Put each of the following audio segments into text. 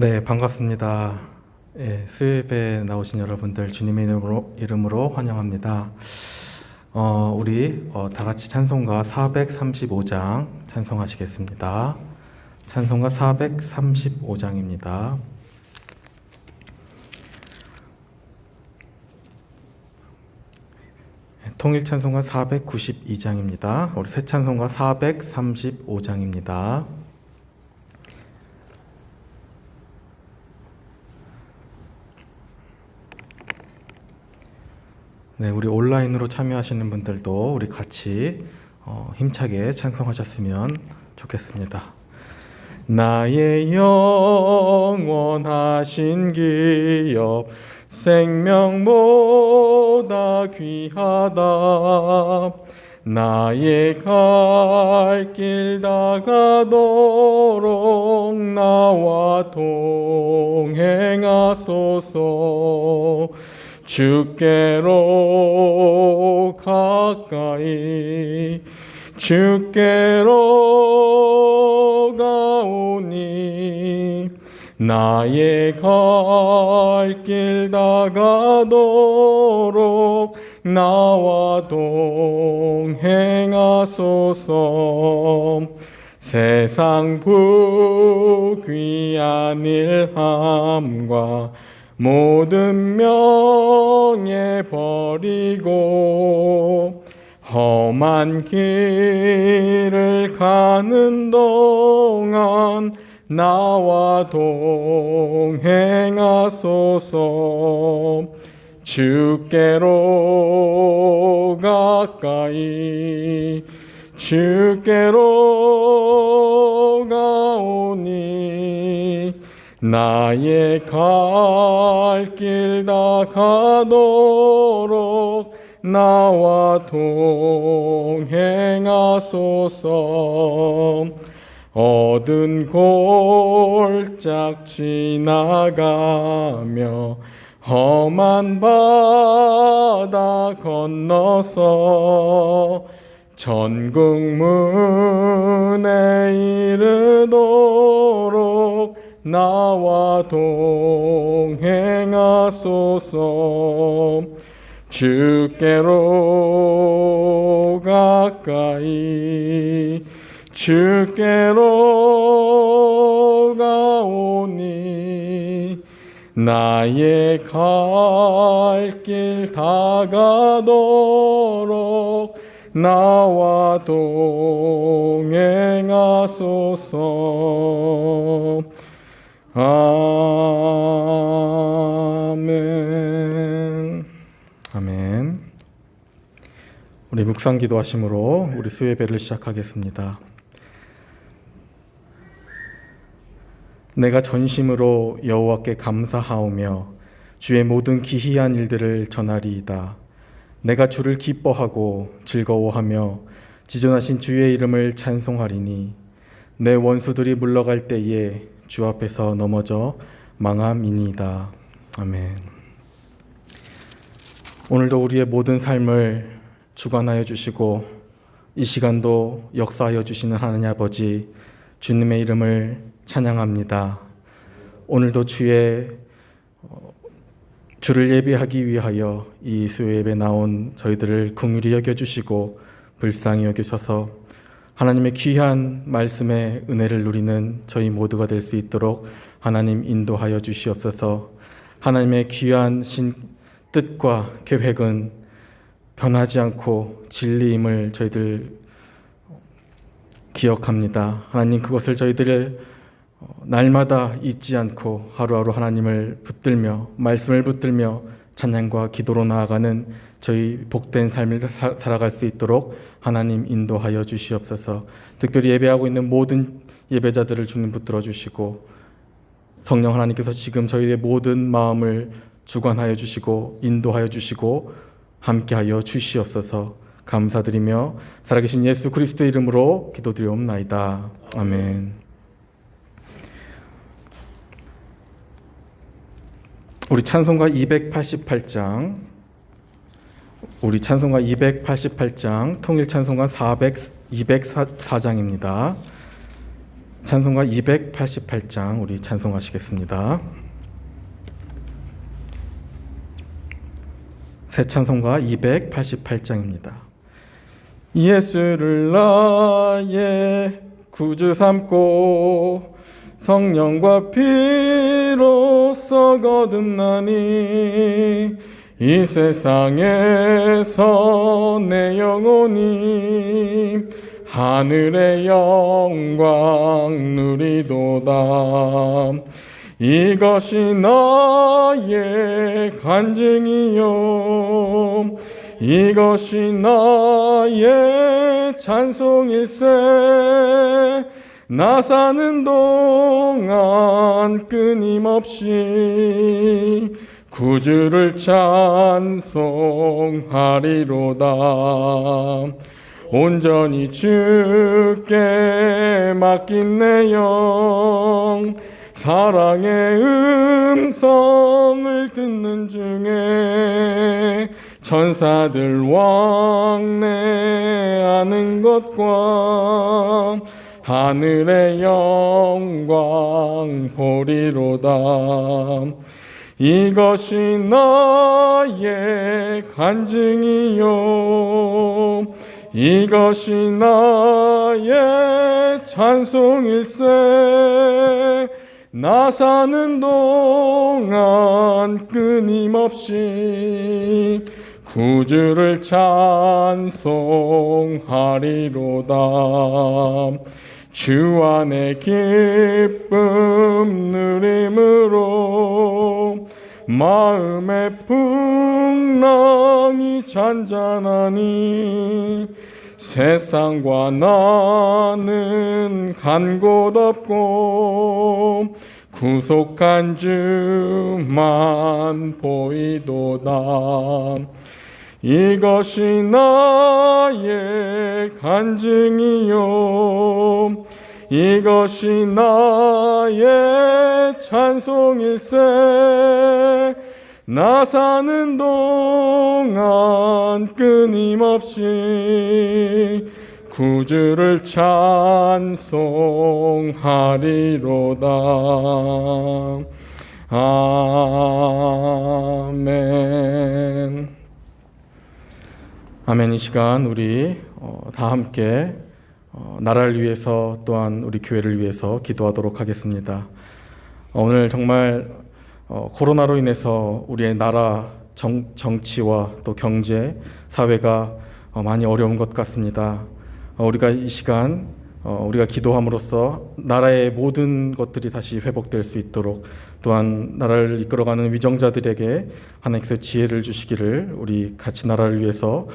네, 반갑습니다. 예, 수요예배 나오신 여러분들 주님의 이름으로 환영합니다. 우리 다 같이 찬송가 435장 찬송하시겠습니다. 찬송가 435장입니다. 통일 찬송가 492장입니다. 우리 새 찬송가 435장입니다. 네, 우리 온라인으로 참여하시는 분들도 우리 같이 힘차게 찬송하셨으면 좋겠습니다. 나의 영원하신 기업 생명보다 귀하다. 나의 갈 길 다가도록 나와 동행하소서. 주께로 가까이 주께로 가오니 나의 갈 길 다가도록 나와 동행하소서. 세상 부귀한 일함과 모든 명예 버리고 험한 길을 가는 동안 나와 동행하소서. 주께로 가까이 주께로 가오니 나의 갈 길 다가도록 나와 동행하소서. 어두운 골짝 지나가며 험한 바다 건너서 천국문에 이르도록 나와 동행하소서. 주께로 가까이 주께로 가오니 나의 갈 길 다가도록 나와 동행하소서. 아멘. 아멘. 우리 묵상 기도하심으로 우리 수요예배를 시작하겠습니다. 내가 전심으로 여호와께 감사하오며 주의 모든 기이한 일들을 전하리이다. 내가 주를 기뻐하고 즐거워하며 지존하신 주의 이름을 찬송하리니 내 원수들이 물러갈 때에 주 앞에서 넘어져 망함이니이다. 아멘. 오늘도 우리의 모든 삶을 주관하여 주시고 이 시간도 역사하여 주시는 하나님 아버지, 주님의 이름을 찬양합니다. 오늘도 주를 예배하기 위하여 이 수요예배 나온 저희들을 긍휼히 여겨주시고 불쌍히 여기셔서 하나님의 귀한 말씀의 은혜를 누리는 저희 모두가 될 수 있도록 하나님 인도하여 주시옵소서. 하나님의 귀한 뜻과 계획은 변하지 않고 진리임을 저희들 기억합니다. 하나님, 그것을 저희들 날마다 잊지 않고 하루하루 하나님을 붙들며 말씀을 붙들며 찬양과 기도로 나아가는 저희 복된 삶을 살아갈 수 있도록 하나님 인도하여 주시옵소서. 특별히 예배하고 있는 모든 예배자들을 주님 붙들어 주시고 성령 하나님께서 지금 저희의 모든 마음을 주관하여 주시고 인도하여 주시고 함께하여 주시옵소서. 감사드리며 살아계신 예수 그리스도의 이름으로 기도드리옵나이다. 아멘. 우리 찬송가 288장, 통일 찬송가 204장입니다. 찬송가 288장 우리 찬송하시겠습니다. 새 찬송가 288장입니다. 예수를 나의 구주 삼고 성령과 피로써 거듭나니 이 세상에서 내 영혼이 하늘의 영광 누리도다. 이것이 나의 간증이요 이것이 나의 찬송일세. 나 사는 동안 끊임없이 구주를 찬송하리로다. 온전히 주께 맡긴 내 영 사랑의 음성을 듣는 중에 천사들 왕래하는 것과 하늘의 영광 보리로다. 이것이 나의 간증이요 이것이 나의 찬송일세. 나 사는 동안 끊임없이 구주를 찬송하리로다. 주 안에 기쁨 누림으로 마음의 풍랑이 잔잔하니 세상과 나는 간 곳 없고 구속한 주만 보이도다. 이것이 나의 간증이요 이것이 나의 찬송일세. 나 사는 동안 끊임없이 구주를 찬송하리로다. 아멘. 아멘. 이 시간 우리 다 함께 나라를 위해서 또한 우리 교회를 위해서 기도하도록 하겠습니다. 오늘 정말 코로나로 인해서 우리의 나라 정치와 또 경제, 사회가 많이 어려운 것 같습니다. 우리가 이 시간 우리가 기도함으로써 나라의 모든 것들이 다시 회복될 수 있도록 또한 나라를 이끌어가는 위정자들에게 하나님께서 지혜를 주시기를 우리 같이 나라를 위해서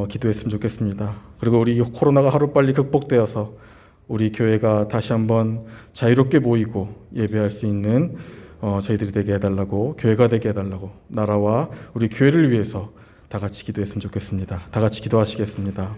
기도했으면 좋겠습니다. 그리고 우리 코로나가 하루빨리 극복되어서 우리 교회가 다시 한번 자유롭게 모이고 예배할 수 있는 저희들이 되게 해달라고, 교회가 되게 해달라고, 나라와 우리 교회를 위해서 다 같이 기도했으면 좋겠습니다. 다 같이 기도하시겠습니다.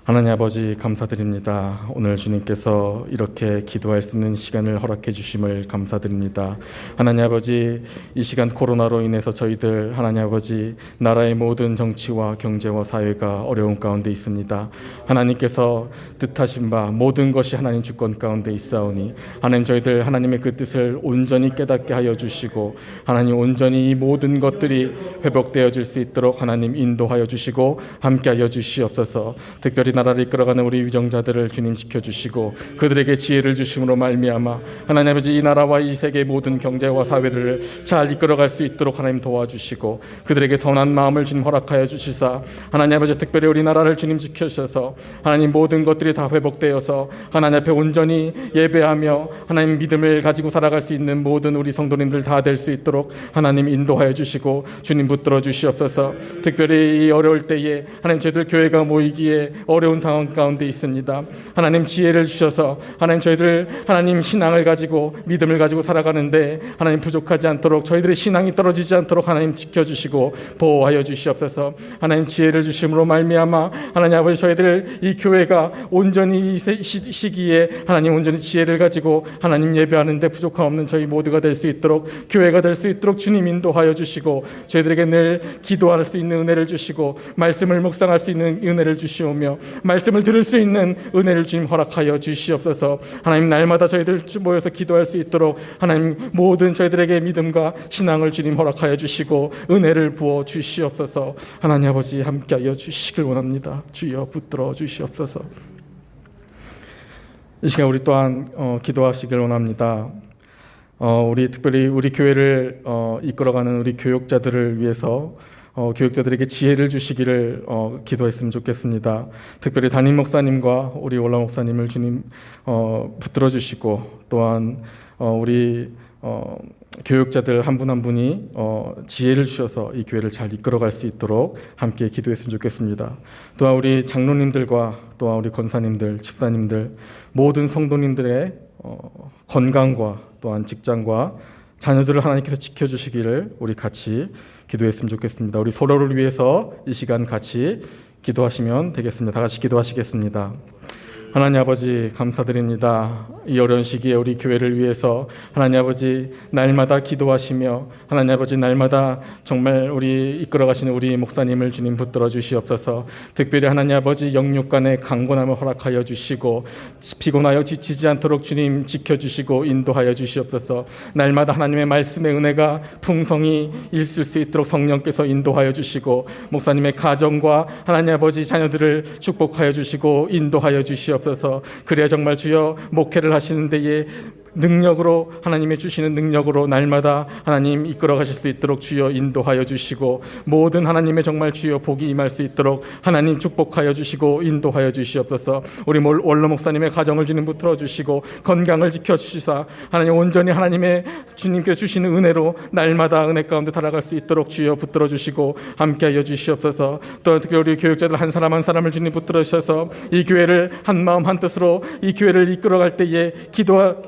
하나님 아버지 감사드립니다. 오늘 주님께서 이렇게 기도할 수 있는 시간을 허락해 주심을 감사드립니다. 하나님 아버지, 이 시간 코로나로 인해서 저희들 하나님 아버지 나라의 모든 정치와 경제와 사회가 어려운 가운데 있습니다. 하나님께서 뜻하신 바 모든 것이 하나님 주권 가운데 있사오니 하나님 저희들 하나님의 그 뜻을 온전히 깨닫게 하여 주시고 하나님 온전히 이 모든 것들이 회복되어질 수 있도록 하나님 인도하여 주시고 함께하여 주시옵소서. 특별히 나라를 이끌어가는 우리 위정자들을 주님 지켜주시고 그들에게 지혜를 주심으로 말미암아 하나님 아버지 이 나라와 이 세계의 모든 경제와 사회를 잘 이끌어갈 수 있도록 하나님 도와주시고 그들에게 선한 마음을 주님 허락하여 주시사 하나님 아버지 특별히 우리나라를 주님 지켜주셔서 하나님 모든 것들이 다 회복되어서 하나님 앞에 온전히 예배하며 하나님 믿음을 가지고 살아갈 수 있는 모든 우리 성도님들 다 될 수 있도록 하나님 인도하여 주시고 주님 붙들어 주시옵소서. 특별히 이 어려울 때에 하나님 저희들 교회가 모이기에 어려운 상황 가운데 있습니다. 하나님 지혜를 주셔서 하나님 저희들 하나님 신앙을 가지고 믿음을 가지고 살아가는데 하나님 부족하지 않도록 저희들의 신앙이 떨어지지 않도록 하나님 지켜주시고 보호하여 주시옵소서. 하나님 지혜를 주심으로 말미암아 하나님 아버지 저희들 이 교회가 온전히 이 시기에 하나님 온전히 지혜를 가지고 하나님 예배하는데 부족함 없는 저희 모두가 될 수 있도록 교회가 될 수 있도록 주님 인도하여 주시고 저희들에게 늘 기도할 수 있는 은혜를 주시고 말씀을 묵상할 수 있는 은혜를 주시오며 말씀을 들을 수 있는 은혜를 주님 허락하여 주시옵소서. 하나님, 날마다 저희들 모여서 기도할 수 있도록 하나님 모든 저희들에게 믿음과 신앙을 주님 허락하여 주시고 은혜를 부어 주시옵소서. 하나님 아버지, 함께하여 주시길 원합니다. 주여 붙들어 주시옵소서. 이 시간 우리 또한 기도하시길 원합니다. 우리 특별히 우리 교회를 이끌어가는 우리 교육자들을 위해서 교육자들에게 지혜를 주시기를 기도했으면 좋겠습니다. 특별히 담임 목사님과 우리 올라 목사님을 주님 붙들어 주시고, 또한 우리 교육자들 한 분 한 분이 지혜를 주셔서 이 교회를 잘 이끌어갈 수 있도록 함께 기도했으면 좋겠습니다. 또한 우리 장로님들과 또한 우리 권사님들, 집사님들, 모든 성도님들의 건강과 또한 직장과 자녀들을 하나님께서 지켜주시기를 우리 같이 기도했으면 좋겠습니다. 우리 서로를 위해서 이 시간 같이 기도하시면 되겠습니다. 다 같이 기도하시겠습니다. 하나님 아버지, 감사드립니다. 이 어려운 시기에 우리 교회를 위해서 하나님 아버지 날마다 기도하시며 하나님 아버지 날마다 정말 우리 이끌어가시는 우리 목사님을 주님 붙들어 주시옵소서. 특별히 하나님 아버지 영육간의 강건함을 허락하여 주시고 피곤하여 지치지 않도록 주님 지켜주시고 인도하여 주시옵소서. 날마다 하나님의 말씀의 은혜가 풍성히 있을 수 있도록 성령께서 인도하여 주시고 목사님의 가정과 하나님 아버지 자녀들을 축복하여 주시고 인도하여 주시옵소서. 그래야 정말 주여 목회를 하시는 데에 능력으로, 하나님의 주시는 능력으로 날마다 하나님 이끌어 가실 수 있도록 주여 인도하여 주시고, 모든 하나님의 정말 주여 복이 임할 수 있도록 하나님 축복하여 주시고 인도하여 주시옵소서. 우리 원로 목사님의 가정을 주님 붙들어 주시고 건강을 지켜주시사 하나님 온전히 하나님의 주님께 주시는 은혜로 날마다 은혜 가운데 살아갈 수 있도록 주여 붙들어 주시고 함께하여 주시옵소서. 또 특별히 우리 교육자들 한 사람 한 사람을 주님 붙들어 주셔서 이 교회를 한 마음 한 뜻으로 이 교회를 이끌어갈 때에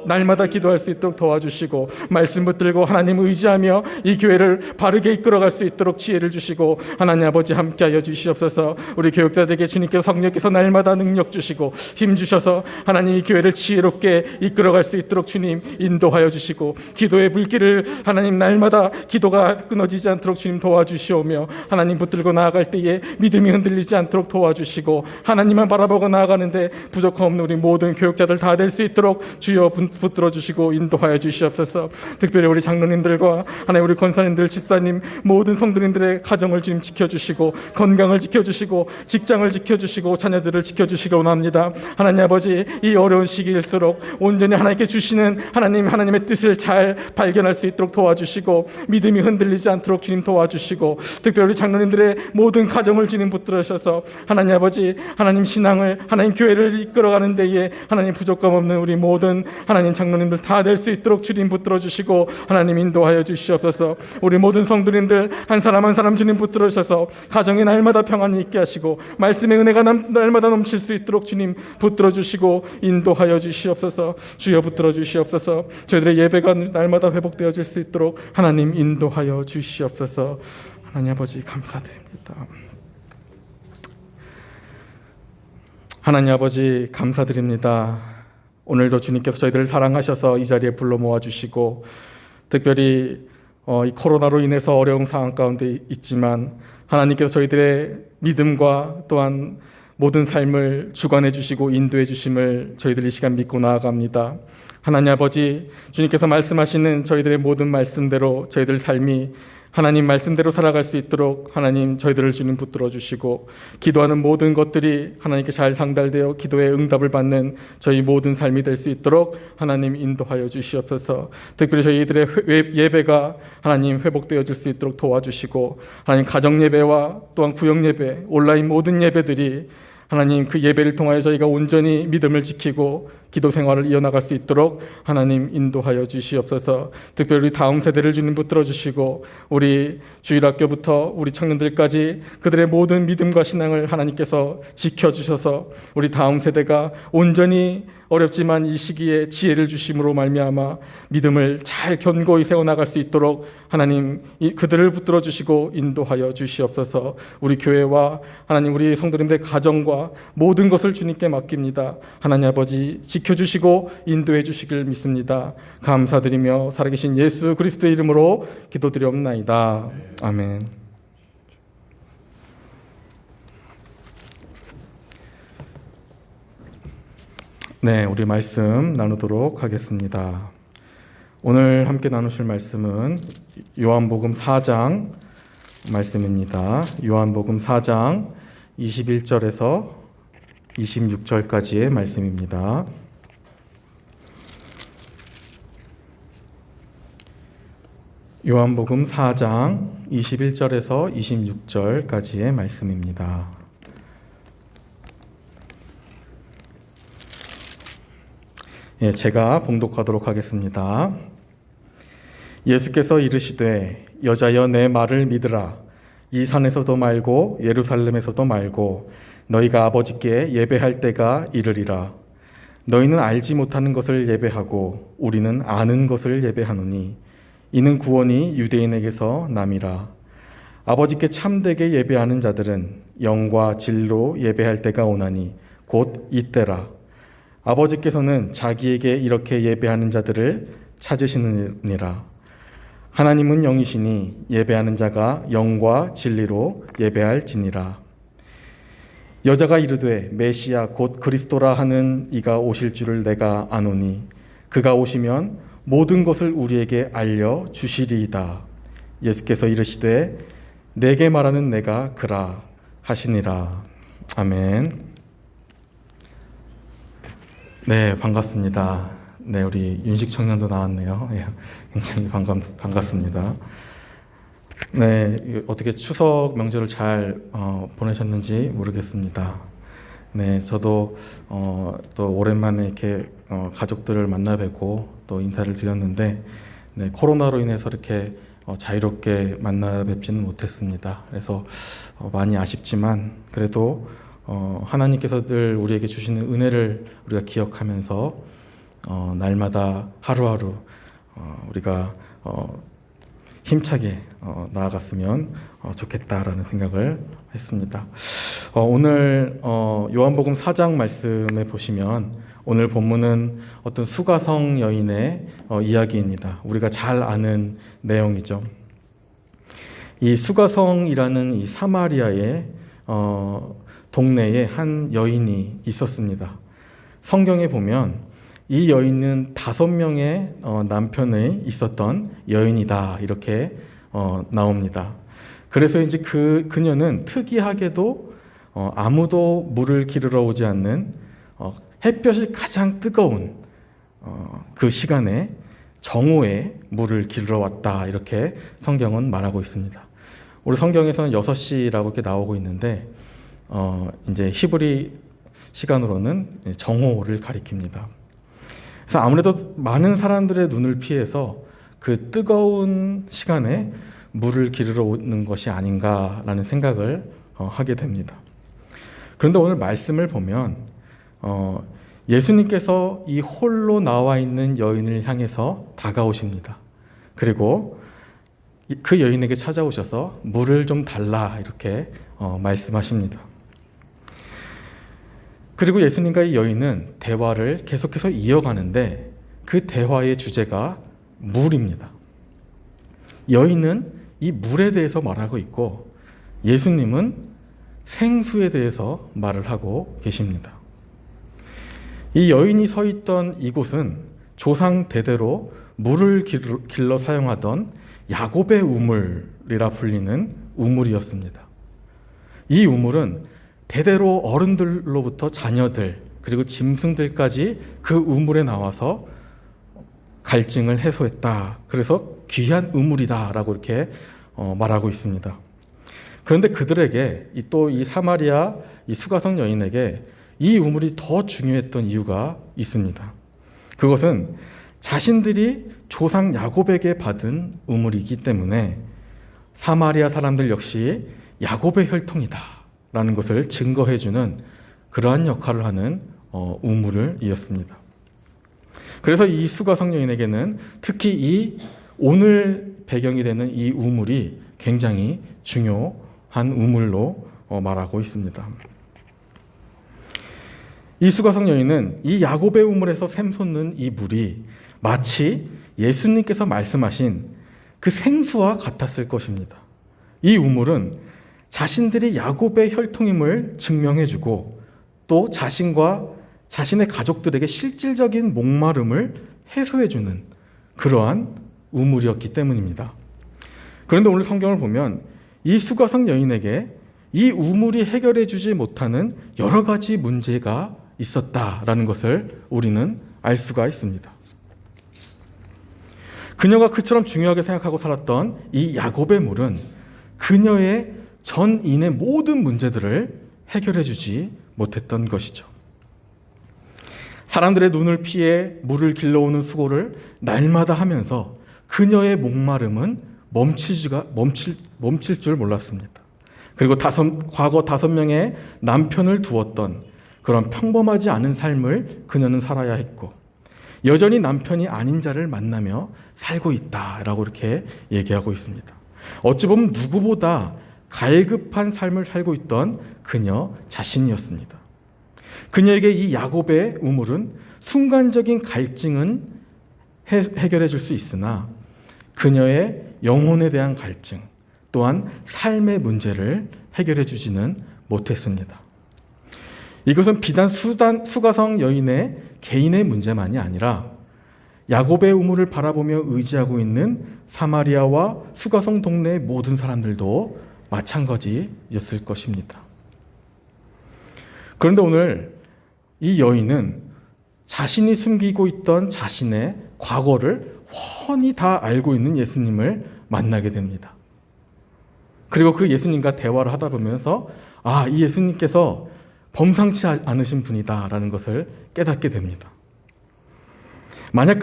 날마다 기도할 수 있도록 도와주시고 말씀 붙들고 하나님 의지하며 이 교회를 바르게 이끌어갈 수 있도록 지혜를 주시고 하나님 아버지 함께하여 주시옵소서. 우리 교육자들에게 주님께서 성령께서 날마다 능력 주시고 힘 주셔서 하나님 이 교회를 지혜롭게 이끌어갈 수 있도록 주님 인도하여 주시고 기도의 불길을 하나님 날마다 기도가 끊어지지 않도록 주님 도와주시오며 하나님 붙들고 나아갈 때에 믿음이 흔들리지 않도록 도와주시고 하나님만 바라보고 나아가는데 부족함 없는 우리 모든 교육자들 다 될 수 있도록 주여 붙들어 주시고 인도하여 주시옵소서. 특별히 우리 장로님들과 하나님 우리 권사님들, 집사님, 모든 성도님들의 가정을 지금 지켜주시고 건강을 지켜주시고 직장을 지켜주시고 자녀들을 지켜주시기 원합니다. 하나님 아버지, 이 어려운 시기일수록 온전히 하나님께 주시는 하나님의 뜻을 잘 발견할 수 있도록 도와주시고 믿음이 흔들리지 않도록 주님 도와주시고 특별히 우리 장로님들의 모든 가정을 주님 붙들으셔서 하나님 아버지 하나님 신앙을 하나님 교회를 이끌어가는 데에 하나님 부족함 없는 우리 모든 하나님 장로님들 다 될 수 있도록 주님 붙들어 주시고 하나님 인도하여 주시옵소서. 우리 모든 성도님들 한 사람 한 사람 주님 붙들어 주셔서 가정에 날마다 평안이 있게 하시고 말씀의 은혜가 날마다 넘칠 수 있도록 주님 붙들어 주시고 인도하여 주시옵소서. 주여 붙들어 주시옵소서. 저희들의 예배가 날마다 회복되어질 수 있도록 하나님 인도하여 주시옵소서. 하나님 아버지 감사드립니다. 하나님 아버지 감사드립니다. 오늘도 주님께서 저희들을 사랑하셔서 이 자리에 불러 모아주시고 특별히 이 코로나로 인해서 어려운 상황 가운데 있지만 하나님께서 저희들의 믿음과 또한 모든 삶을 주관해 주시고 인도해 주심을 저희들 이 시간 믿고 나아갑니다. 하나님 아버지, 주님께서 말씀하시는 저희들의 모든 말씀대로 저희들 삶이 하나님 말씀대로 살아갈 수 있도록 하나님 저희들을 주님 붙들어 주시고 기도하는 모든 것들이 하나님께 잘 상달되어 기도의 응답을 받는 저희 모든 삶이 될 수 있도록 하나님 인도하여 주시옵소서. 특별히 저희들의 예배가 하나님 회복되어질 수 있도록 도와주시고 하나님 가정 예배와 또한 구역 예배, 온라인 모든 예배들이 하나님 그 예배를 통하여 저희가 온전히 믿음을 지키고 기도 생활을 이어나갈 수 있도록 하나님 인도하여 주시옵소서. 특별히 우리 다음 세대를 주님 붙들어 주시고 우리 주일학교부터 우리 청년들까지 그들의 모든 믿음과 신앙을 하나님께서 지켜주셔서 우리 다음 세대가 온전히 어렵지만 이 시기에 지혜를 주심으로 말미암아 믿음을 잘 견고히 세워나갈 수 있도록 하나님 그들을 붙들어 주시고 인도하여 주시옵소서. 우리 교회와 하나님 우리 성도님들의 가정과 모든 것을 주님께 맡깁니다. 하나님 아버지 지켜주시고 인도해 주시길 믿습니다. 감사드리며 살아계신 예수 그리스도의 이름으로 기도드리옵나이다. 아멘. 네, 우리 말씀 나누도록 하겠습니다. 오늘 함께 나누실 말씀은 요한복음 4장 말씀입니다. 요한복음 4장 21절에서 26절까지의 말씀입니다. 요한복음 4장 21절에서 26절까지의 말씀입니다. 예, 제가 봉독하도록 하겠습니다. 예수께서 이르시되 여자여 내 말을 믿으라. 이 산에서도 말고 예루살렘에서도 말고 너희가 아버지께 예배할 때가 이르리라. 너희는 알지 못하는 것을 예배하고 우리는 아는 것을 예배하노니 이는 구원이 유대인에게서 남이라. 아버지께 참되게 예배하는 자들은 영과 진리로 예배할 때가 오나니 곧 이때라. 아버지께서는 자기에게 이렇게 예배하는 자들을 찾으시느니라. 하나님은 영이시니 예배하는 자가 영과 진리로 예배할지니라. 여자가 이르되 메시아 곧 그리스도라 하는 이가 오실 줄을 내가 아노니 그가 오시면 모든 것을 우리에게 알려주시리이다. 예수께서 이르시되 내게 말하는 내가 그라 하시니라. 아멘. 네, 반갑습니다. 네, 우리 윤식 청년도 나왔네요. 예, 굉장히 반갑습니다. 네, 어떻게 추석 명절을 잘 보내셨는지 모르겠습니다. 네, 저도 또 오랜만에 이렇게 가족들을 만나 뵙고 또 인사를 드렸는데, 네, 코로나로 인해서 이렇게 자유롭게 만나 뵙지는 못했습니다. 그래서 많이 아쉽지만 그래도 하나님께서 늘 우리에게 주시는 은혜를 우리가 기억하면서 날마다 하루하루 우리가 힘차게 나아갔으면 좋겠다라는 생각을 했습니다. 오늘 요한복음 4장 말씀에 보시면 오늘 본문은 어떤 수가성 여인의 이야기입니다. 우리가 잘 아는 내용이죠. 이 수가성이라는 이 사마리아의 동네에 한 여인이 있었습니다. 성경에 보면 이 여인은 5명의 남편이 있었던 여인이다 이렇게 나옵니다. 그래서 이제 그녀는 특이하게도 아무도 물을 기르러 오지 않는 햇볕이 가장 뜨거운 그 시간에 정오에 물을 기르러 왔다 이렇게 성경은 말하고 있습니다. 우리 성경에서는 6시라고 이렇게 나오고 있는데 이제 히브리 시간으로는 정오를 가리킵니다. 그래서 아무래도 많은 사람들의 눈을 피해서 그 뜨거운 시간에 물을 기르러 오는 것이 아닌가라는 생각을 하게 됩니다. 그런데 오늘 말씀을 보면 예수님께서 이 홀로 나와 있는 여인을 향해서 다가오십니다. 그리고 그 여인에게 찾아오셔서 물을 좀 달라 이렇게 말씀하십니다. 그리고 예수님과 이 여인은 대화를 계속해서 이어가는데 그 대화의 주제가 물입니다. 여인은 이 물에 대해서 말하고 있고 예수님은 생수에 대해서 말을 하고 계십니다. 이 여인이 서 있던 이곳은 조상 대대로 물을 길러 사용하던 야곱의 우물이라 불리는 우물이었습니다. 이 우물은 대대로 어른들로부터 자녀들 그리고 짐승들까지 그 우물에 나와서 갈증을 해소했다. 그래서 귀한 우물이다라고 이렇게 말하고 있습니다. 그런데 그들에게 또 이 사마리아 이 수가성 여인에게 이 우물이 더 중요했던 이유가 있습니다. 그것은 자신들이 조상 야곱에게 받은 우물이기 때문에 사마리아 사람들 역시 야곱의 혈통이다 라는 것을 증거해주는 그러한 역할을 하는 우물을 이었습니다. 그래서 이 수가성 여인에게는 특히 이 오늘 배경이 되는 이 우물이 굉장히 중요한 우물로 말하고 있습니다. 이 수가성 여인은 이 야곱의 우물에서 샘솟는 이 물이 마치 예수님께서 말씀하신 그 생수와 같았을 것입니다. 이 우물은 자신들이 야곱의 혈통임을 증명해주고 또 자신과 자신의 가족들에게 실질적인 목마름을 해소해주는 그러한 우물이었기 때문입니다. 그런데 오늘 성경을 보면 이 수가성 여인에게 이 우물이 해결해주지 못하는 여러 가지 문제가 있었다라는 것을 우리는 알 수가 있습니다. 그녀가 그처럼 중요하게 생각하고 살았던 이 야곱의 물은 그녀의 전인의 모든 문제들을 해결해주지 못했던 것이죠. 사람들의 눈을 피해 물을 길러오는 수고를 날마다 하면서 그녀의 목마름은 멈출 줄 몰랐습니다. 그리고 과거 5명의 남편을 두었던 그런 평범하지 않은 삶을 그녀는 살아야 했고, 여전히 남편이 아닌 자를 만나며 살고 있다라고 이렇게 얘기하고 있습니다. 어찌 보면 누구보다 갈급한 삶을 살고 있던 그녀 자신이었습니다. 그녀에게 이 야곱의 우물은 순간적인 갈증은 해결해 줄 수 있으나 그녀의 영혼에 대한 갈증 또한 삶의 문제를 해결해 주지는 못했습니다. 이것은 비단 수가성 여인의 개인의 문제만이 아니라 야곱의 우물을 바라보며 의지하고 있는 사마리아와 수가성 동네의 모든 사람들도 마찬가지였을 것입니다. 그런데 오늘 이 여인은 자신이 숨기고 있던 자신의 과거를 훤히 다 알고 있는 예수님을 만나게 됩니다. 그리고 그 예수님과 대화를 하다 보면서 이 예수님께서 범상치 않으신 분이다라는 것을 깨닫게 됩니다. 만약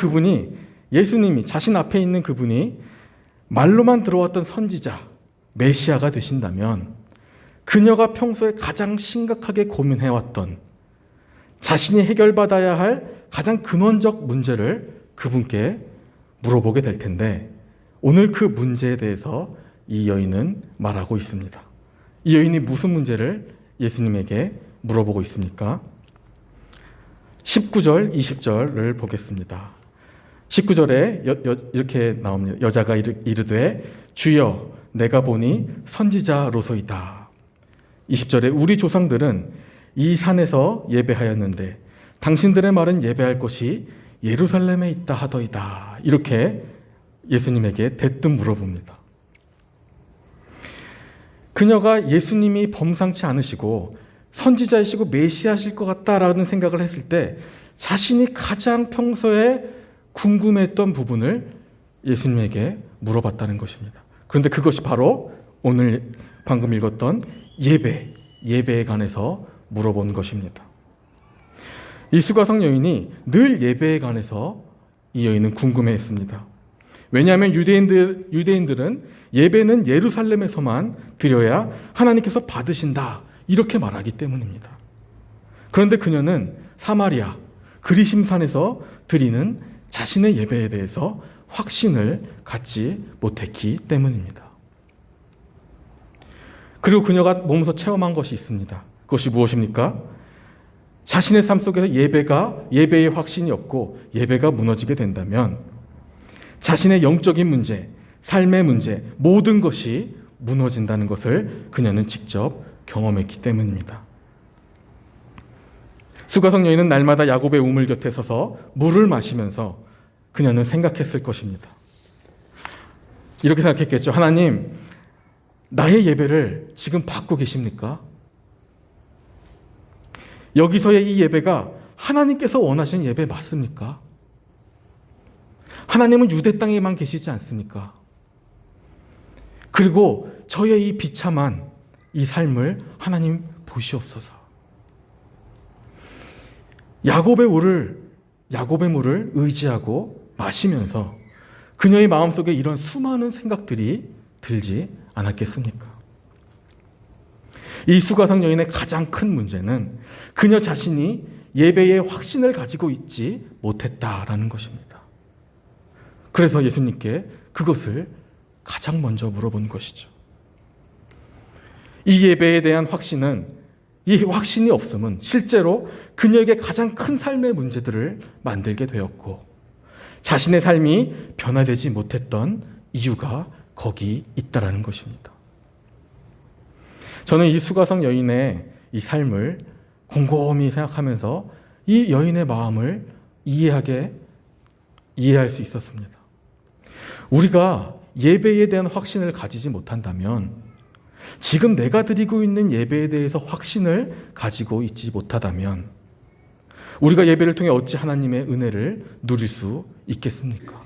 예수님이 자신 앞에 있는 그분이 말로만 들어왔던 선지자, 메시아가 되신다면 그녀가 평소에 가장 심각하게 고민해왔던 자신이 해결받아야 할 가장 근원적 문제를 그분께 물어보게 될 텐데 오늘 그 문제에 대해서 이 여인은 말하고 있습니다. 이 여인이 무슨 문제를 예수님에게 물어보고 있습니까? 19절, 20절을 보겠습니다. 19절에 이렇게 나옵니다. 여자가 이르되 주여 내가 보니 선지자로소이다. 20절에 우리 조상들은 이 산에서 예배하였는데 당신들의 말은 예배할 곳이 예루살렘에 있다 하더이다. 이렇게 예수님에게 대뜸 물어봅니다. 그녀가 예수님이 범상치 않으시고 선지자이시고 메시아실 것 같다라는 생각을 했을 때 자신이 가장 평소에 궁금했던 부분을 예수님에게 물어봤다는 것입니다. 그런데 그것이 바로 오늘 방금 읽었던 예배에 관해서 물어본 것입니다. 이 수가성 여인이 늘 예배에 관해서 이 여인은 궁금해했습니다. 왜냐하면 유대인들은 예배는 예루살렘에서만 드려야 하나님께서 받으신다 이렇게 말하기 때문입니다. 그런데 그녀는 사마리아 그리심산에서 드리는 자신의 예배에 대해서 확신을 갖지 못했기 때문입니다. 그리고 그녀가 몸소 체험한 것이 있습니다. 그것이 무엇입니까? 자신의 삶 속에서 예배의 확신이 없고 예배가 무너지게 된다면 자신의 영적인 문제, 삶의 문제, 모든 것이 무너진다는 것을 그녀는 직접 경험했기 때문입니다. 수가성 여인은 날마다 야곱의 우물 곁에 서서 물을 마시면서 그녀는 생각했을 것입니다. 이렇게 생각했겠죠. 하나님, 나의 예배를 지금 받고 계십니까? 여기서의 이 예배가 하나님께서 원하시는 예배 맞습니까? 하나님은 유대 땅에만 계시지 않습니까? 그리고 저의 이 비참한 이 삶을 하나님 보시옵소서. 야곱의 물을 의지하고 마시면서 그녀의 마음속에 이런 수많은 생각들이 들지 않았겠습니까? 이 수가성 여인의 가장 큰 문제는 그녀 자신이 예배의 확신을 가지고 있지 못했다라는 것입니다. 그래서 예수님께 그것을 가장 먼저 물어본 것이죠. 이 예배에 대한 이 확신이 없음은 실제로 그녀에게 가장 큰 삶의 문제들을 만들게 되었고 자신의 삶이 변화되지 못했던 이유가 거기 있다라는 것입니다. 저는 이 수가성 여인의 이 삶을 곰곰이 생각하면서 이 여인의 마음을 이해할 수 있었습니다. 우리가 예배에 대한 확신을 가지지 못한다면, 지금 내가 드리고 있는 예배에 대해서 확신을 가지고 있지 못하다면 우리가 예배를 통해 어찌 하나님의 은혜를 누릴 수 있겠습니까?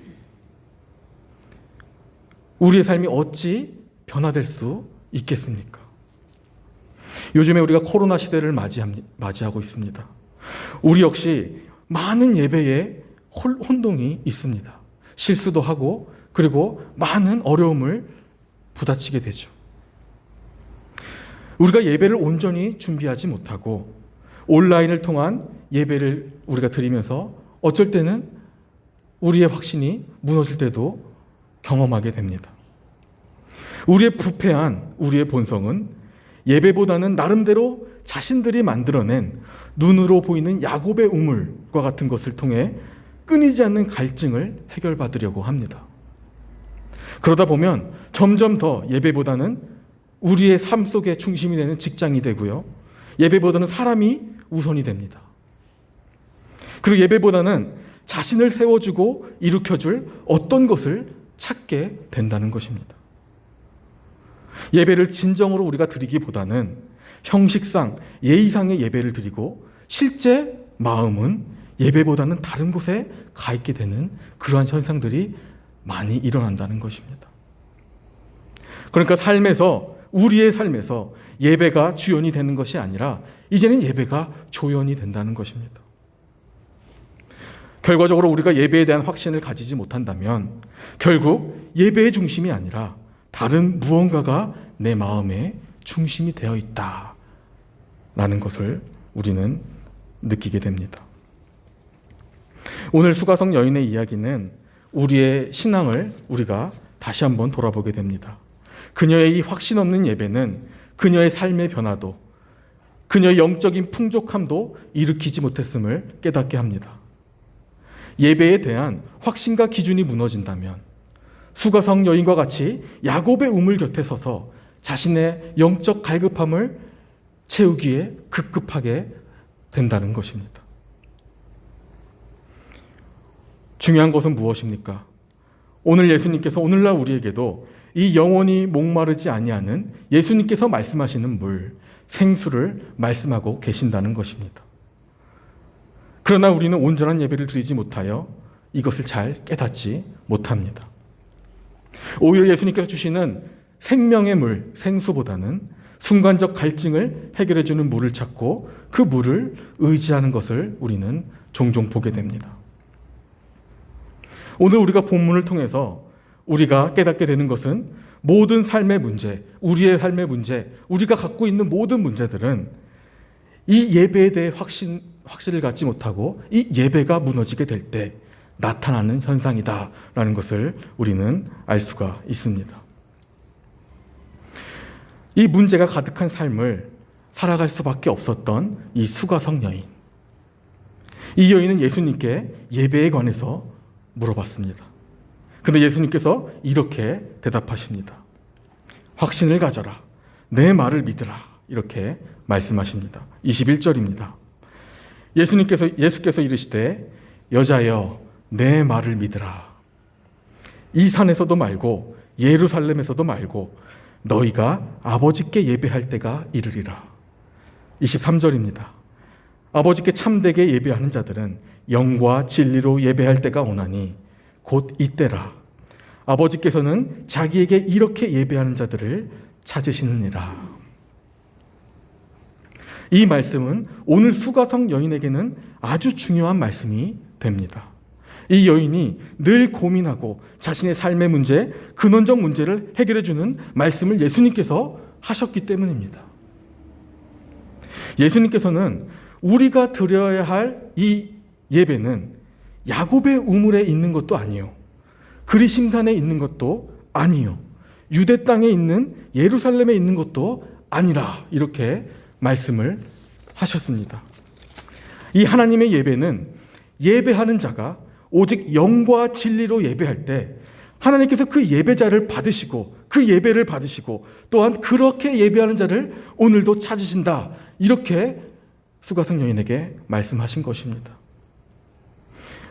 우리의 삶이 어찌 변화될 수 있겠습니까? 요즘에 우리가 코로나 시대를 맞이하고 있습니다. 우리 역시 많은 예배에 혼동이 있습니다. 실수도 하고 그리고 많은 어려움을 부딪히게 되죠. 우리가 예배를 온전히 준비하지 못하고 온라인을 통한 예배를 우리가 드리면서 어쩔 때는 우리의 확신이 무너질 때도 경험하게 됩니다. 우리의 부패한 우리의 본성은 예배보다는 나름대로 자신들이 만들어낸 눈으로 보이는 야곱의 우물과 같은 것을 통해 끊이지 않는 갈증을 해결받으려고 합니다. 그러다 보면 점점 더 예배보다는 우리의 삶 속에 중심이 되는 직장이 되고요. 예배보다는 사람이 우선이 됩니다. 그리고 예배보다는 자신을 세워주고 일으켜줄 어떤 것을 찾게 된다는 것입니다. 예배를 진정으로 우리가 드리기보다는 형식상, 예의상의 예배를 드리고 실제 마음은 예배보다는 다른 곳에 가 있게 되는 그러한 현상들이 많이 일어난다는 것입니다. 그러니까 우리의 삶에서 예배가 주연이 되는 것이 아니라 이제는 예배가 조연이 된다는 것입니다. 결과적으로 우리가 예배에 대한 확신을 가지지 못한다면 결국 예배의 중심이 아니라 다른 무언가가 내 마음의 중심이 되어 있다라는 것을 우리는 느끼게 됩니다. 오늘 수가성 여인의 이야기는 우리의 신앙을 우리가 다시 한번 돌아보게 됩니다. 그녀의 이 확신 없는 예배는 그녀의 삶의 변화도, 그녀의 영적인 풍족함도 일으키지 못했음을 깨닫게 합니다. 예배에 대한 확신과 기준이 무너진다면 수가성 여인과 같이 야곱의 우물 곁에 서서 자신의 영적 갈급함을 채우기에 급급하게 된다는 것입니다. 중요한 것은 무엇입니까? 오늘 예수님께서 오늘날 우리에게도 이 영원히 목마르지 아니하는 예수님께서 말씀하시는 물, 생수를 말씀하고 계신다는 것입니다. 그러나 우리는 온전한 예배를 드리지 못하여 이것을 잘 깨닫지 못합니다. 오히려 예수님께서 주시는 생명의 물, 생수보다는 순간적 갈증을 해결해주는 물을 찾고 그 물을 의지하는 것을 우리는 종종 보게 됩니다. 오늘 우리가 본문을 통해서 우리가 깨닫게 되는 것은 모든 삶의 문제, 우리의 삶의 문제, 우리가 갖고 있는 모든 문제들은 이 예배에 대해 확신을 갖지 못하고 이 예배가 무너지게 될 때 나타나는 현상이다라는 것을 우리는 알 수가 있습니다. 이 문제가 가득한 삶을 살아갈 수밖에 없었던 이 수가성 여인. 이 여인은 예수님께 예배에 관해서 물어봤습니다. 그런데 예수님께서 이렇게 대답하십니다. 확신을 가져라. 내 말을 믿으라. 이렇게 말씀하십니다. 21절입니다. 예수께서 이르시되 여자여 내 말을 믿으라. 이 산에서도 말고 예루살렘에서도 말고 너희가 아버지께 예배할 때가 이르리라. 23절입니다. 아버지께 참되게 예배하는 자들은 영과 진리로 예배할 때가 오나니 곧 이때라. 아버지께서는 자기에게 이렇게 예배하는 자들을 찾으시느니라. 이 말씀은 오늘 수가성 여인에게는 아주 중요한 말씀이 됩니다. 이 여인이 늘 고민하고 자신의 삶의 문제, 근원적 문제를 해결해주는 말씀을 예수님께서 하셨기 때문입니다. 예수님께서는 우리가 드려야 할 이 예배는 야곱의 우물에 있는 것도 아니요, 그리심산에 있는 것도 아니요, 유대 땅에 있는 예루살렘에 있는 것도 아니라 이렇게 말씀을 하셨습니다. 이 하나님의 예배는 예배하는 자가 오직 영과 진리로 예배할 때 하나님께서 그 예배자를 받으시고 그 예배를 받으시고 또한 그렇게 예배하는 자를 오늘도 찾으신다, 이렇게 수가성 여인에게 말씀하신 것입니다.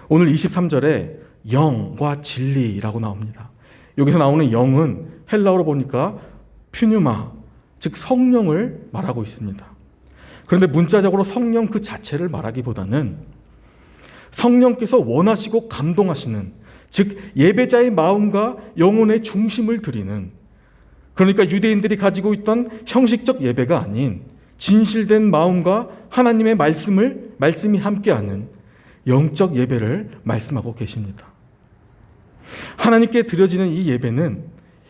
오늘 23절에 영과 진리라고 나옵니다. 여기서 나오는 영은 헬라어로 보니까 퓨뉴마, 즉 성령을 말하고 있습니다. 그런데 문자적으로 성령 그 자체를 말하기보다는 성령께서 원하시고 감동하시는, 즉 예배자의 마음과 영혼의 중심을 드리는, 그러니까 유대인들이 가지고 있던 형식적 예배가 아닌 진실된 마음과 하나님의 말씀이 함께하는 영적 예배를 말씀하고 계십니다. 하나님께 드려지는 이 예배는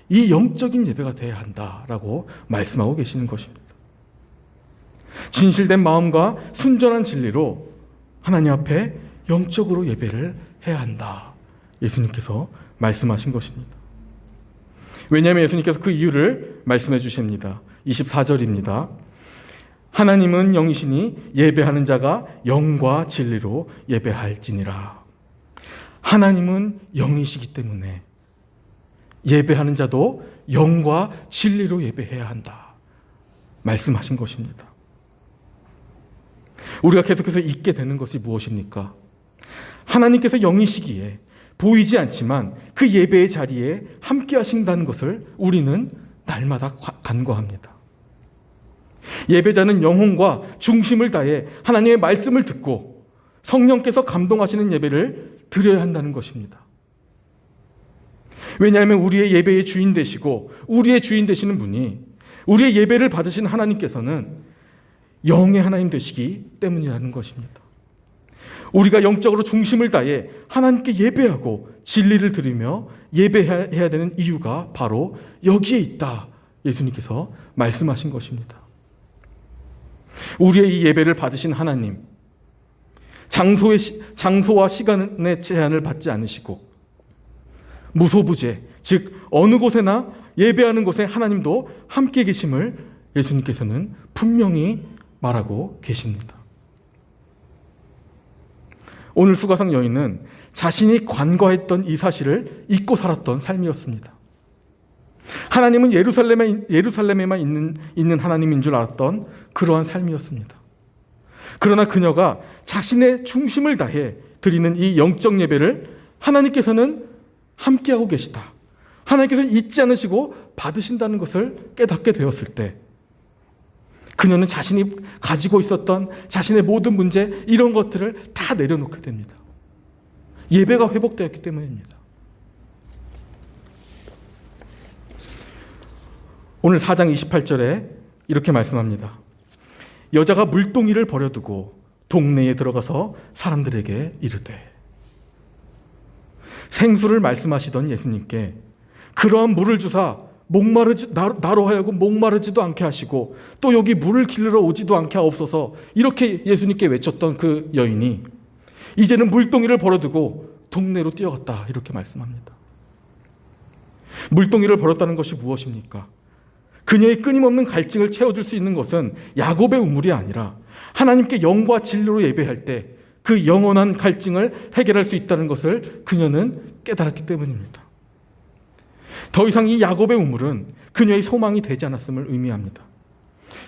이 영적인 예배가 되어야 한다라고 말씀하고 계시는 것입니다. 진실된 마음과 순전한 진리로 하나님 앞에 영적으로 예배를 해야 한다. 예수님께서 말씀하신 것입니다. 왜냐하면 예수님께서 그 이유를 말씀해 주십니다. 24절입니다. 하나님은 영이시니 예배하는 자가 영과 진리로 예배할지니라. 하나님은 영이시기 때문에 예배하는 자도 영과 진리로 예배해야 한다. 말씀하신 것입니다. 우리가 계속해서 잊게 되는 것이 무엇입니까? 하나님께서 영이시기에 보이지 않지만 그 예배의 자리에 함께 하신다는 것을 우리는 날마다 간과합니다. 예배자는 영혼과 중심을 다해 하나님의 말씀을 듣고 성령께서 감동하시는 예배를 드려야 한다는 것입니다. 왜냐하면 우리의 예배의 주인 되시고 우리의 주인 되시는 분이, 우리의 예배를 받으신 하나님께서는 영의 하나님 되시기 때문이라는 것입니다. 우리가 영적으로 중심을 다해 하나님께 예배하고 진리를 드리며 예배해야 되는 이유가 바로 여기에 있다. 예수님께서 말씀하신 것입니다. 우리의 이 예배를 받으신 하나님, 장소와 시간의 제한을 받지 않으시고 무소부재, 즉 어느 곳에나 예배하는 곳에 하나님도 함께 계심을 예수님께서는 분명히 말하고 계십니다. 오늘 수가성 여인은 자신이 관과했던 이 사실을 잊고 살았던 삶이었습니다. 하나님은 예루살렘에만 있는 하나님인 줄 알았던 그러한 삶이었습니다. 그러나 그녀가 자신의 중심을 다해 드리는 이 영적 예배를 하나님께서는 함께하고 계시다, 하나님께서는 잊지 않으시고 받으신다는 것을 깨닫게 되었을 때 그녀는 자신이 가지고 있었던 자신의 모든 문제, 이런 것들을 다 내려놓게 됩니다. 예배가 회복되었기 때문입니다. 오늘 4장 28절에 이렇게 말씀합니다. 여자가 물동이를 버려두고 동네에 들어가서 사람들에게 이르되. 생수를 말씀하시던 예수님께 그러한 물을 주사 나로 하여금 목마르지도 않게 하시고 또 여기 물을 길러 오지도 않게 하옵소서, 이렇게 예수님께 외쳤던 그 여인이 이제는 물동이를 버려두고 동네로 뛰어갔다, 이렇게 말씀합니다. 물동이를 버렸다는 것이 무엇입니까? 그녀의 끊임없는 갈증을 채워줄 수 있는 것은 야곱의 우물이 아니라 하나님께 영과 진리로 예배할 때 그 영원한 갈증을 해결할 수 있다는 것을 그녀는 깨달았기 때문입니다. 더 이상 이 야곱의 우물은 그녀의 소망이 되지 않았음을 의미합니다.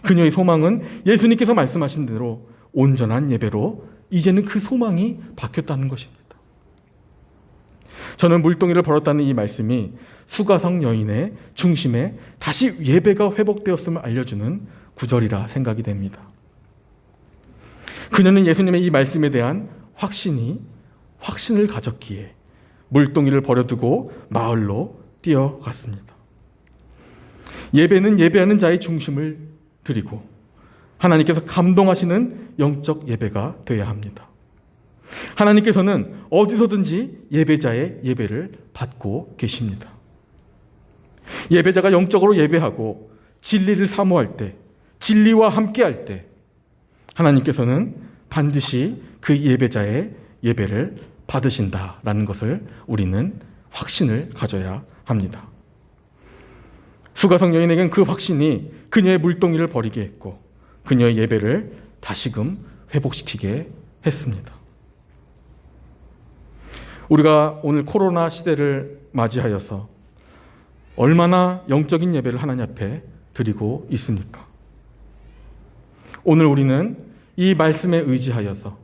그녀의 소망은 예수님께서 말씀하신 대로 온전한 예배로 이제는 그 소망이 바뀌었다는 것입니다. 저는 물동이를 벌었다는 이 말씀이 수가성 여인의 중심에 다시 예배가 회복되었음을 알려주는 구절이라 생각이 됩니다. 그녀는 예수님의 이 말씀에 대한 확신을 가졌기에 물동이를 버려두고 마을로 뛰어갔습니다. 예배는 예배하는 자의 중심을 드리고 하나님께서 감동하시는 영적 예배가 되어야 합니다. 하나님께서는 어디서든지 예배자의 예배를 받고 계십니다. 예배자가 영적으로 예배하고 진리를 사모할 때, 진리와 함께할 때 하나님께서는 반드시 그 예배자의 예배를 받으신다라는 것을 우리는 확신을 가져야 합니다. 수가성 여인에겐 그 확신이 그녀의 물동이를 버리게 했고 그녀의 예배를 다시금 회복시키게 했습니다. 우리가 오늘 코로나 시대를 맞이하여서 얼마나 영적인 예배를 하나님 앞에 드리고 있습니까? 오늘 우리는 이 말씀에 의지하여서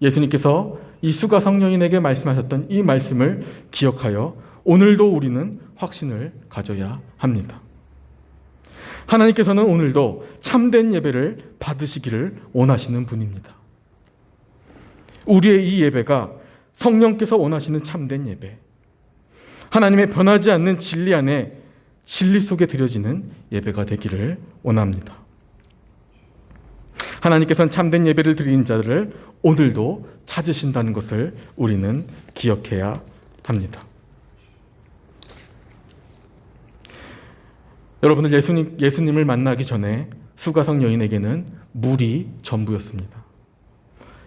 예수님께서 이 수가성 여인에게 말씀하셨던 이 말씀을 기억하여 오늘도 우리는 확신을 가져야 합니다. 하나님께서는 오늘도 참된 예배를 받으시기를 원하시는 분입니다. 우리의 이 예배가 성령께서 원하시는 참된 예배, 하나님의 변하지 않는 진리 안에 진리 속에 드려지는 예배가 되기를 원합니다. 하나님께서는 참된 예배를 드리는 자들을 오늘도 찾으신다는 것을 우리는 기억해야 합니다. 여러분들, 예수님을 만나기 전에 수가성 여인에게는 물이 전부였습니다.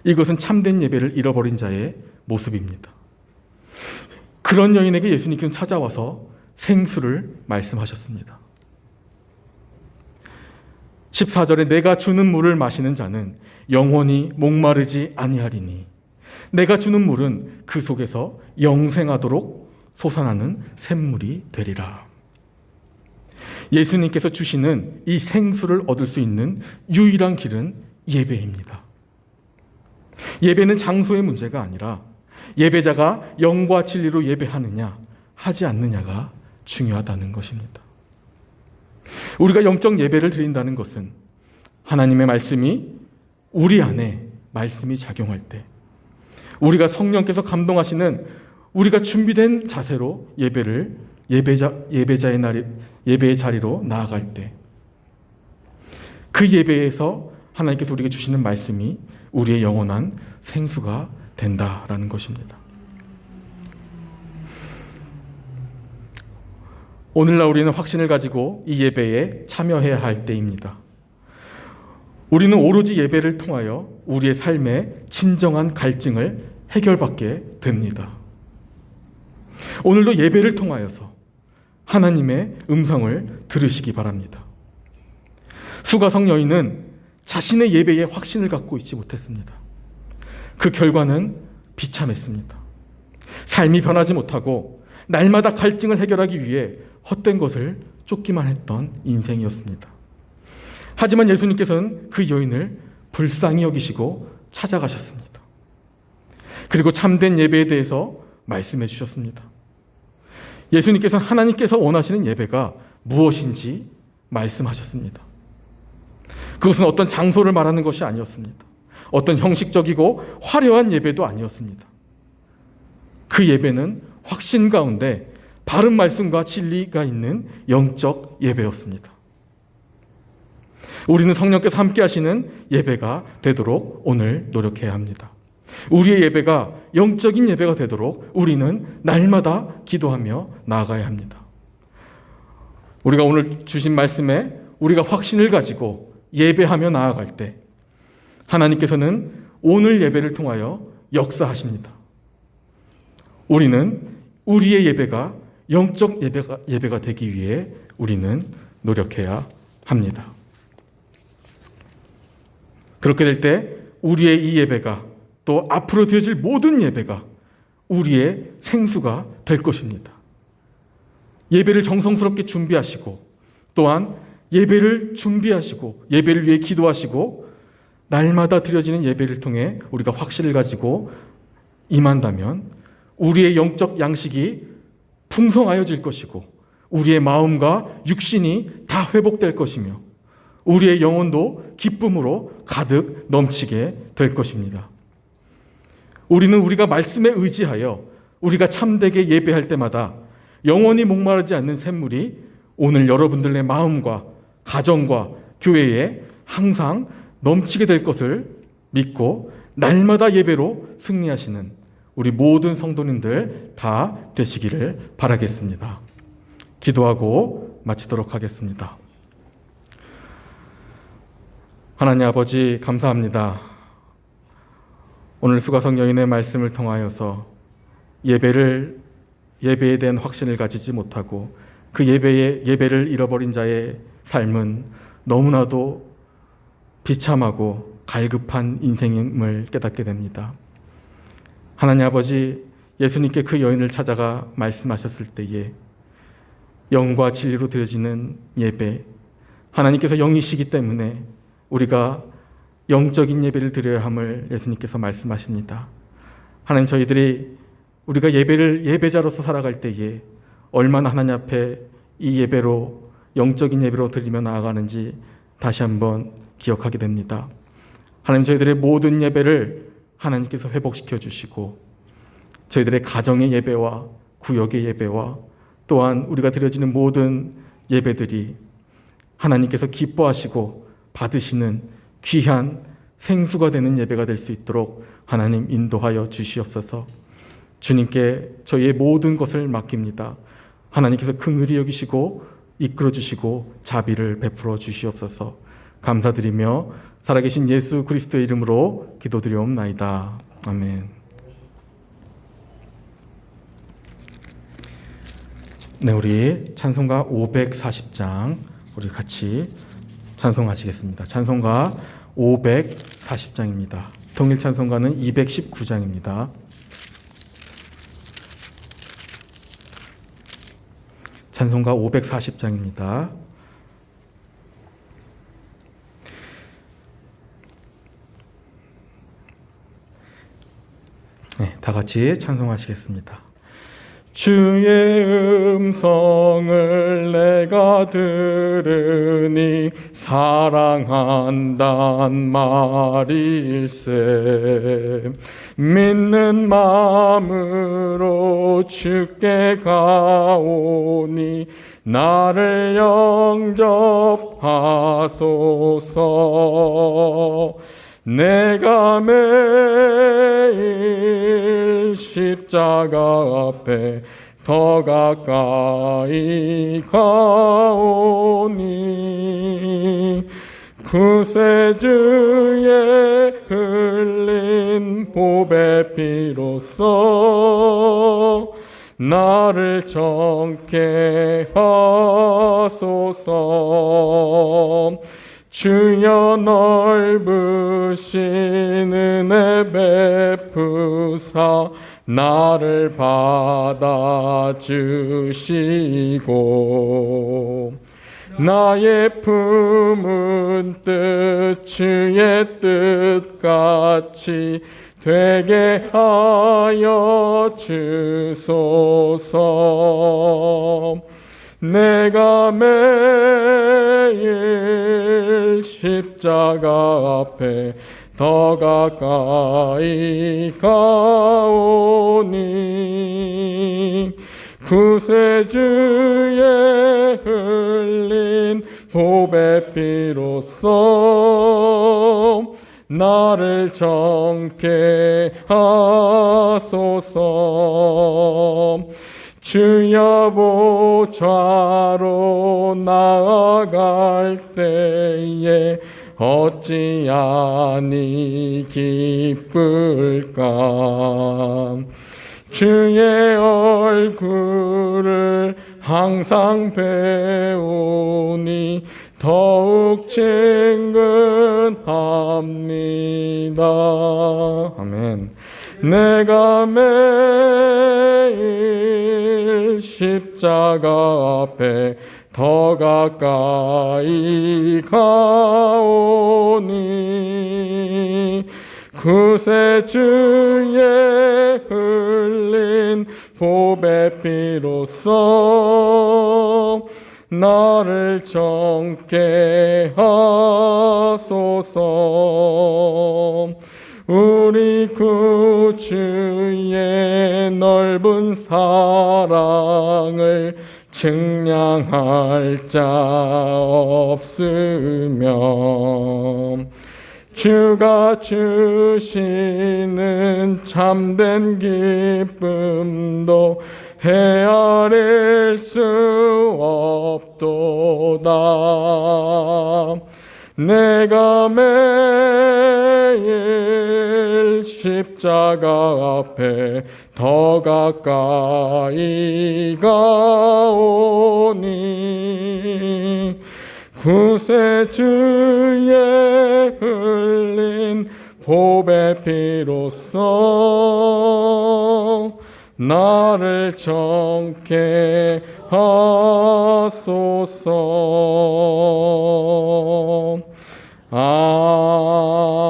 이것은 참된 예배를 잃어버린 자의 모습입니다. 그런 여인에게 예수님께서는 찾아와서 생수를 말씀하셨습니다. 14절에 내가 주는 물을 마시는 자는 영원히 목마르지 아니하리니 내가 주는 물은 그 속에서 영생하도록 솟아나는 샘물이 되리라. 예수님께서 주시는 이 생수를 얻을 수 있는 유일한 길은 예배입니다. 예배는 장소의 문제가 아니라 예배자가 영과 진리로 예배하느냐 하지 않느냐가 중요하다는 것입니다. 우리가 영적 예배를 드린다는 것은 하나님의 말씀이 우리 안에 말씀이 작용할 때, 우리가 성령께서 감동하시는 우리가 준비된 자세로 예배의 자리로 나아갈 때, 그 예배에서 하나님께서 우리에게 주시는 말씀이 우리의 영원한 생수가 된다라는 것입니다. 오늘날 우리는 확신을 가지고 이 예배에 참여해야 할 때입니다. 우리는 오로지 예배를 통하여 우리의 삶의 진정한 갈증을 해결받게 됩니다. 오늘도 예배를 통하여서 하나님의 음성을 들으시기 바랍니다. 수가성 여인은 자신의 예배에 확신을 갖고 있지 못했습니다. 그 결과는 비참했습니다. 삶이 변하지 못하고 날마다 갈증을 해결하기 위해 헛된 것을 쫓기만 했던 인생이었습니다. 하지만 예수님께서는 그 여인을 불쌍히 여기시고 찾아가셨습니다. 그리고 참된 예배에 대해서 말씀해 주셨습니다. 예수님께서는 하나님께서 원하시는 예배가 무엇인지 말씀하셨습니다. 그것은 어떤 장소를 말하는 것이 아니었습니다. 어떤 형식적이고 화려한 예배도 아니었습니다. 그 예배는 확신 가운데 바른 말씀과 진리가 있는 영적 예배였습니다. 우리는 성령께서 함께 하시는 예배가 되도록 오늘 노력해야 합니다. 우리의 예배가 영적인 예배가 되도록 우리는 날마다 기도하며 나아가야 합니다. 우리가 오늘 주신 말씀에 우리가 확신을 가지고 예배하며 나아갈 때 하나님께서는 오늘 예배를 통하여 역사하십니다. 우리는 우리의 예배가 영적 예배가 되기 위해 우리는 노력해야 합니다. 그렇게 될 때 우리의 이 예배가 또 앞으로 되어질 모든 예배가 우리의 생수가 될 것입니다. 예배를 정성스럽게 준비하시고 또한 예배를 준비하시고 예배를 위해 기도하시고 날마다 드려지는 예배를 통해 우리가 확신을 가지고 임한다면 우리의 영적 양식이 풍성하여질 것이고 우리의 마음과 육신이 다 회복될 것이며 우리의 영혼도 기쁨으로 가득 넘치게 될 것입니다. 우리는 우리가 말씀에 의지하여 우리가 참되게 예배할 때마다 영원히 목마르지 않는 샘물이 오늘 여러분들의 마음과 가정과 교회에 항상 넘치게 될 것을 믿고 날마다 예배로 승리하시는 우리 모든 성도님들 다 되시기를 바라겠습니다. 기도하고 마치도록 하겠습니다. 하나님 아버지 감사합니다. 오늘 수가성 여인의 말씀을 통하여서 예배에 대한 확신을 가지지 못하고 그 예배를 잃어버린 자의 삶은 너무나도 비참하고 갈급한 인생임을 깨닫게 됩니다. 하나님 아버지, 예수님께 그 여인을 찾아가 말씀하셨을 때에 영과 진리로 드려지는 예배, 하나님께서 영이시기 때문에 우리가 영적인 예배를 드려야 함을 예수님께서 말씀하십니다. 하나님, 저희들이 우리가 예배자로서 살아갈 때에 얼마나 하나님 앞에 이 예배로, 영적인 예배로 드리며 나아가는지 다시 한번 기억하게 됩니다. 하나님, 저희들의 모든 예배를 하나님께서 회복시켜 주시고 저희들의 가정의 예배와 구역의 예배와 또한 우리가 드려지는 모든 예배들이 하나님께서 기뻐하시고 받으시는 귀한 생수가 되는 예배가 될 수 있도록 하나님 인도하여 주시옵소서. 주님께 저희의 모든 것을 맡깁니다. 하나님께서 긍휼히 여기시고 이끌어 주시고 자비를 베풀어 주시옵소서. 감사드리며 살아계신 예수 그리스도의 이름으로 기도드리옵나이다. 아멘. 네, 우리 찬송가 540장 우리 같이 찬송하시겠습니다. 찬송가 540장입니다. 통일 찬송가는 219장입니다. 찬송가 540장입니다. 네, 다 같이 찬송하시겠습니다. 주의 음성을 내가 들으니 사랑한단 말일세. 믿는 마음으로 주께 가오니 나를 영접하소서. 내가 매일 십자가 앞에 더 가까이 가오니 구세주의 흘린 보배 피로써 나를 정케 하소서. 주여 넓으신 은혜 베푸사 나를 받아주시고 나의 품은 뜻 주의 뜻같이 되게 하여 주소서. 내가 매일 십자가 앞에 더 가까이 가오니 구세주의 흘린 보배 피로써 나를 정케 하소서. 주여 보좌로 나아갈 때에 어찌하니 기쁠까. 주의 얼굴을 항상 배우니 더욱 친근합니다. 아멘. 내가 매일 십자가 앞에 더 가까이 가오니 구세주의 흘린 보배 피로써 나를 정케 하소서. 우리 구주의 넓은 사랑을 측량할 자 없으며 주가 주시는 참된 기쁨도 헤아릴 수 없도다. 내가 매일 십자가 앞에 더 가까이 가오니 구세주의 흘린 보배 피로써 나를 정케 하소서. 아멘.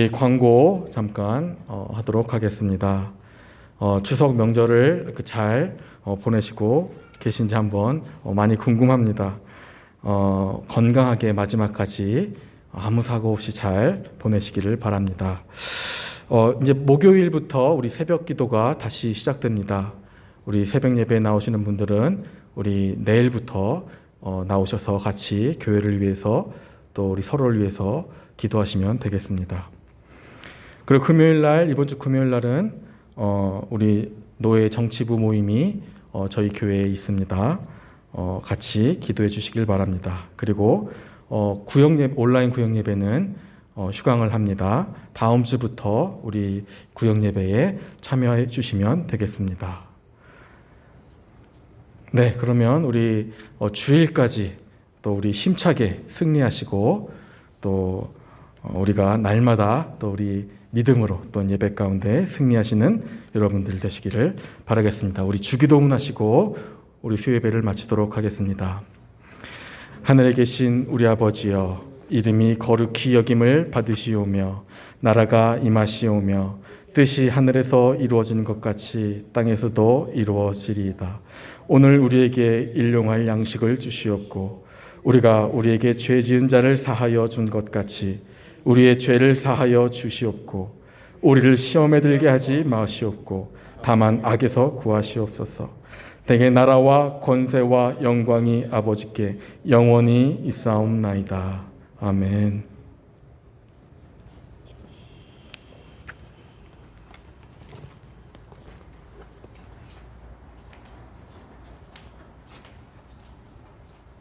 우리 광고 잠깐 하도록 하겠습니다. 추석 명절을 잘 보내시고 계신지 한번 많이 궁금합니다. 건강하게 마지막까지 아무 사고 없이 잘 보내시기를 바랍니다. 이제 목요일부터 우리 새벽 기도가 다시 시작됩니다. 우리 새벽 예배에 나오시는 분들은 우리 내일부터 나오셔서 같이 교회를 위해서 또 우리 서로를 위해서 기도하시면 되겠습니다. 그리고 금요일 날, 이번 주 금요일 날은 우리 노예 정치부 모임이 저희 교회에 있습니다. 같이 기도해 주시길 바랍니다. 그리고 온라인 구역 예배는 휴강을 합니다. 다음 주부터 우리 구역 예배에 참여해 주시면 되겠습니다. 네, 그러면 우리 주일까지 또 우리 힘차게 승리하시고 또 우리가 날마다 또 우리 믿음으로 또 예배 가운데 승리하시는 여러분들 되시기를 바라겠습니다. 우리 주기도문 하시고 우리 수요예배를 마치도록 하겠습니다. 하늘에 계신 우리 아버지여, 이름이 거룩히 여김을 받으시오며 나라가 임하시오며 뜻이 하늘에서 이루어진 것 같이 땅에서도 이루어지리이다. 오늘 우리에게 일용할 양식을 주시옵고 우리가 우리에게 죄 지은 자를 사하여 준 것 같이 우리의 죄를 사하여 주시옵고 우리를 시험에 들게 하지 마시옵고 다만 악에서 구하시옵소서. 대개 나라와 권세와 영광이 아버지께 영원히 있사옵나이다. 아멘.